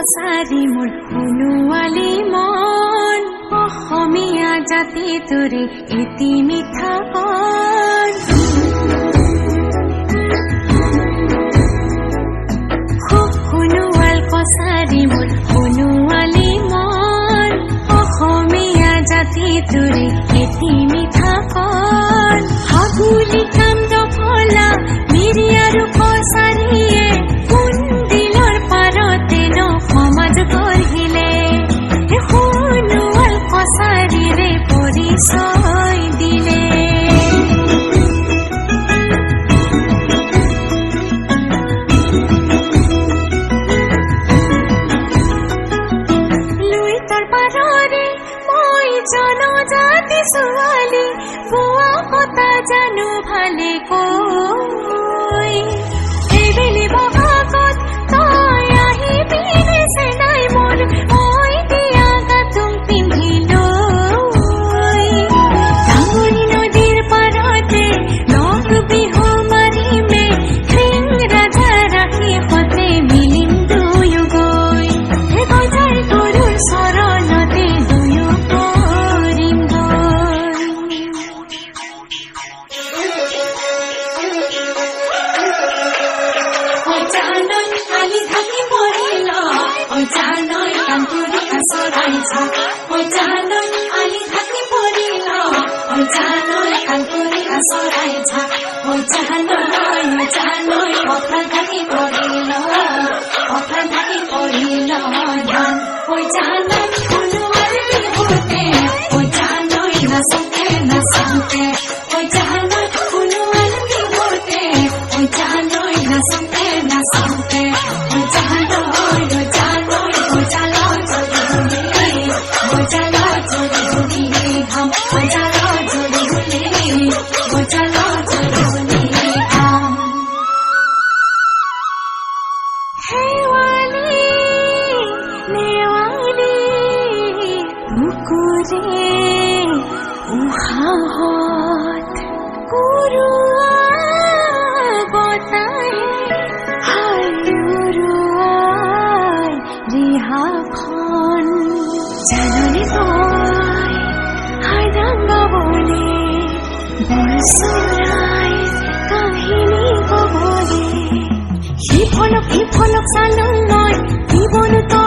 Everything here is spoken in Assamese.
কছাৰী মোৰ সোণোৱালী মন অসমীয়া জাতি তোৰে এটি মিঠা কণ খুব সোণোৱাল কছাৰী মোৰ সোণোৱালী মন অসমীয়া জাতি তোৰে এটি মিঠা কণ হাগুলি কাণ্ড ফলা মিৰি আৰু কছাৰীয়ে কোন দিলৰ পাৰতে ন সমাজ গঢ়িলে সোণোৱাল কছাৰীৰে পৰিচয় দিলে লুইতৰ পাৰৰে মই জনজাতি ছোৱালী বোৱা কটা জানো ভালে কৈ এইবেলি বহাগত তই আহিবি চেনাই মোৰ মই দিয়া গাতুম পিন্ধি লৈ ডাঙৰি নদীৰ পাৰতে লগ বিহু মাৰিমে সিং ৰাজা ৰাখি সতে মিলিম দুয়ো গৈ বজাৰ গৰুৰ চৰণতে দুয়ো কৰিম জানৈ আলি থাকি পৰিল জানৈ কাণপুৰী চৰাই ঝাক জানৈ আলি থাকি পৰিল জানৈ কাণপুৰী চৰাই ঝাক জানৈ অফাৰ থাকি পৰিল ধান জানৈ সোণোৱাল বিহুতে জানৈ নাচোতে নাচোতে জানৈ সোণোৱাল বিহুতে জানৈ নাচোতে নাচোতে উহাহত কুৰুৱা বতাহে হায়ুৰুৱাই ৰিহাখন জাননে তই হাইদাং গাবলে বৰচৰাই কাহিনী কবলে সিফলক চালো মই জীৱনো